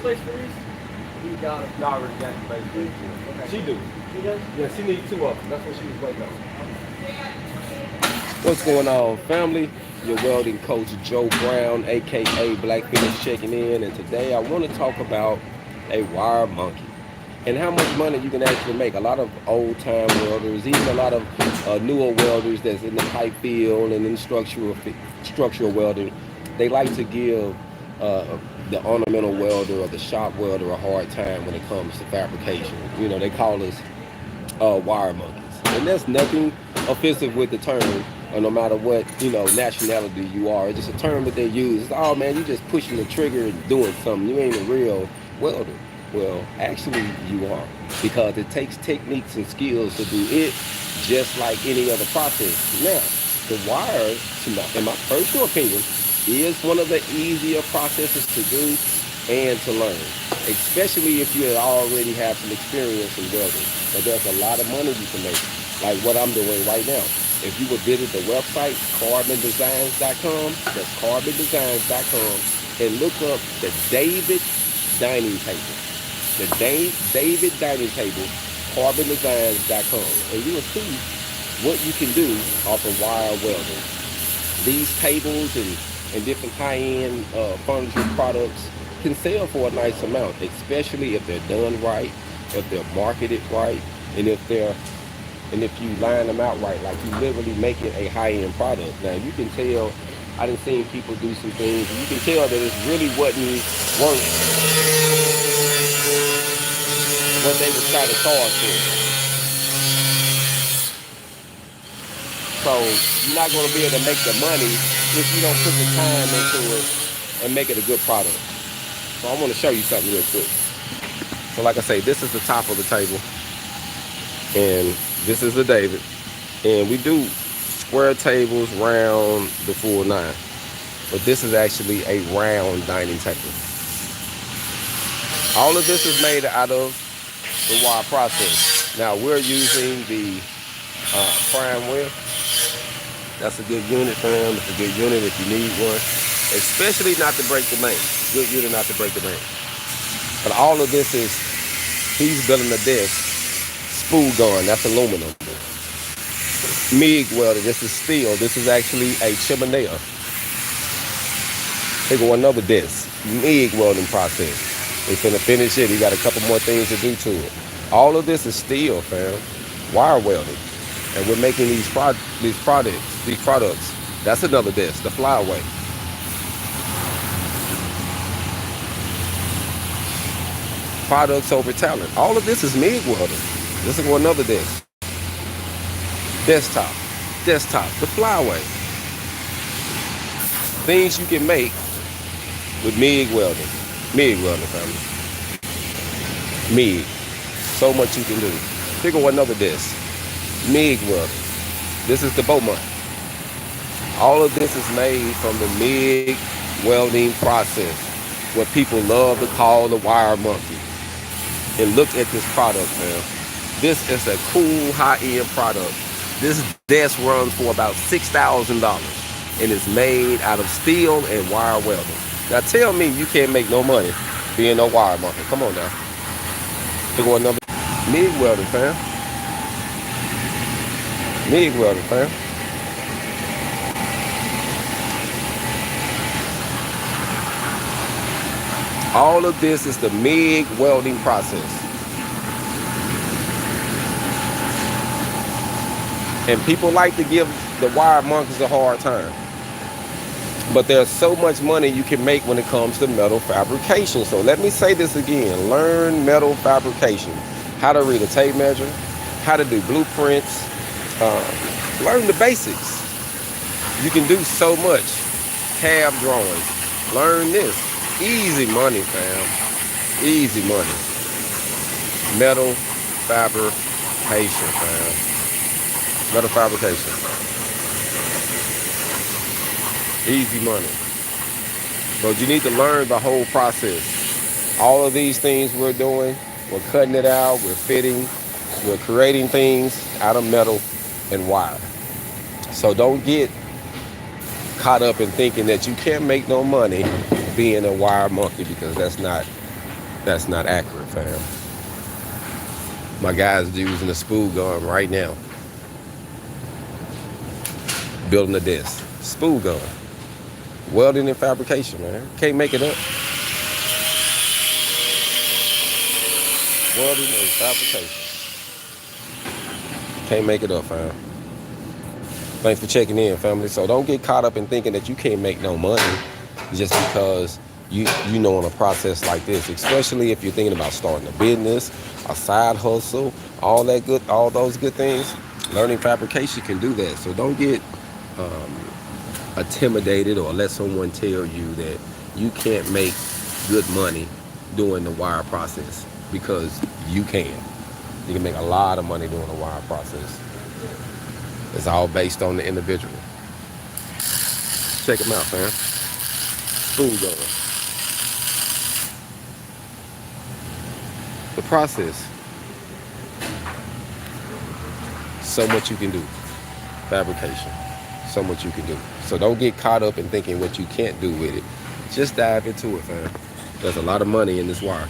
space for these? You got them. No, I already got the space for these. Okay. She do. She does? Yeah, she needs 2 of them. That's what she was waiting on. What's going on, family? Your welding coach, Joe Brown, aka Black Phoenix, checking in. And today I want to talk about a wire monkey and how much money you can actually make. A lot of old-time welders, even a lot of newer welders that's in the pipe field and in structural welding, they like to give the ornamental welder or the shop welder a hard time when it comes to fabrication. You know, they call us wire monkeys, and there's nothing offensive with the term, or no matter what, you know, nationality you are. It's just a term that they use. It's, oh man, you just pushing the trigger and doing something. You ain't a real welder. Well, actually you are, because it takes techniques and skills to do it just like any other process. Now, the wire, in my personal opinion, is one of the easier processes to do and to learn, especially if you already have some experience in welding. But there's a lot of money you can make, like what I'm doing right now. If you would visit the website, carbondesigns.com, that's carbondesigns.com, and look up the David dining table. The David dining table, carbondesigns.com, and you will see what you can do off of wire welding. These tables and different high-end furniture products can sell for a nice amount, especially if they're done right, if they're marketed right, and if you line them out right, like you literally make it a high-end product. Now you can tell, I done seen people do some things, and you can tell that it really wasn't worth what they would try to charge for. So you're not going to be able to make the money if you don't put the time into it and make it a good product. So I want to show you something real quick. So like I say, this is the top of the table, and this is the David, and we do square tables, round, the full 9, but this is actually a round dining table. All of this is made out of the wire process. Now we're using the prime wire. That's a good unit, fam. It's a good unit if you need one, especially not to break the bank. Good unit not to break the bank. But all of this is, he's building a desk. Spool gun, that's aluminum. MIG welder, this is steel. This is actually a chimenea. Here go another desk. MIG welding process. They finna finish it. He got a couple more things to do to it. All of this is steel, fam. Wire welding. And we're making these products. That's another desk, the flyaway. Products over talent. All of this is MIG welding. This is another desk. Desktop, the flyaway. Things you can make with MIG welding. MIG welding, family. MIG. So much you can do. Here go another desk. MIG welding. This is the Beaumont. All of this is made from the MIG welding process, what people love to call the wire monkey. And look at this product, man. This is a cool high-end product. This desk runs for about $6,000, and it's made out of steel and wire welding. Now tell me you can't make no money being no wire monkey. Come on now. Here go another MIG welding, fam. MIG welding, fam. All of this is the MIG welding process. And people like to give the wire monkeys a hard time. But there's so much money you can make when it comes to metal fabrication. So let me say this again. Learn metal fabrication. How to read a tape measure. How to do blueprints. Learn the basics. You can do so much. Cab drawings. Learn this. Easy money, fam. Easy money. Metal fabrication, fam. Metal fabrication. Easy money. But you need to learn the whole process. All of these things we're doing, we're cutting it out, we're fitting, we're creating things out of metal and wire. So don't get caught up in thinking that you can't make no money being a wire monkey, because that's not That's not accurate, fam. My guy's using a spool gun right now, building a desk. Spool gun. Welding and fabrication, man. Can't make it up. Welding and fabrication. Can't make it up, fam. Thanks for checking in, family. So don't get caught up in thinking that you can't make no money just because you know in a process like this, especially if you're thinking about starting a business, a side hustle, all those good things. Learning fabrication can do that. So don't get intimidated or let someone tell you that you can't make good money doing the wire process, because you can. You can make a lot of money doing the wire process. It's all based on the individual. Check them out, fam. Spoon gun. The process. So much you can do. Fabrication. So much you can do. So don't get caught up in thinking what you can't do with it. Just dive into it, fam. There's a lot of money in this wire.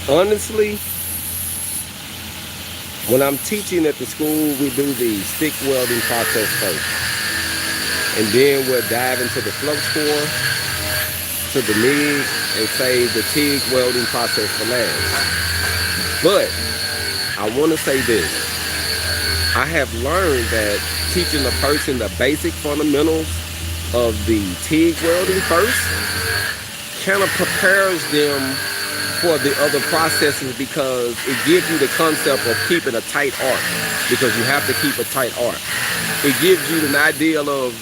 Honestly, when I'm teaching at the school, we do the stick welding process first. And then we'll dive into the flux core, to the MIG, and save the TIG welding process for last. But I want to say this. I have learned that teaching a person the basic fundamentals of the TIG welding first kind of prepares them for the other processes, because it gives you the concept of keeping a tight arc, because you have to keep a tight arc. It gives you an idea of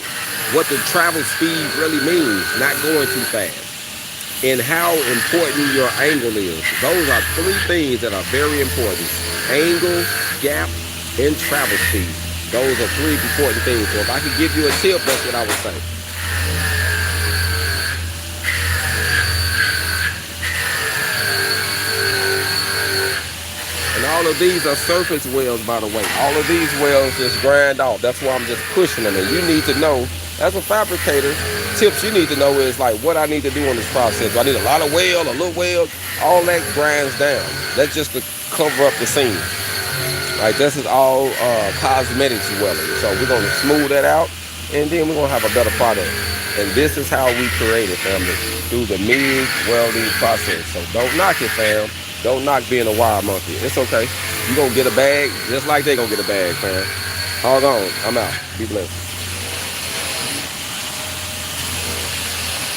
what the travel speed really means, not going too fast. and how important your angle is. Those are three things that are very important: angle, gap, and travel speed. Those are three important things. So if I could give you a tip, that's what I would say. And all of these are surface welds, by the way. All of these welds just grind off. That's why I'm just pushing them. And you need to know, as a fabricator, tips you need to know is like what I need to do in this process. Do I need a lot of weld, a little weld? All that grinds down. That's just to cover up the seam. Like this is all cosmetics welding. So we're gonna smooth that out, and then we're gonna have a better product. And this is how we create it, family, through the MIG welding process. So don't knock it, fam. Don't knock being a wire monkey. It's okay. You're gonna get a bag just like they gonna get a bag, fam. Hold on. I'm out. Be blessed.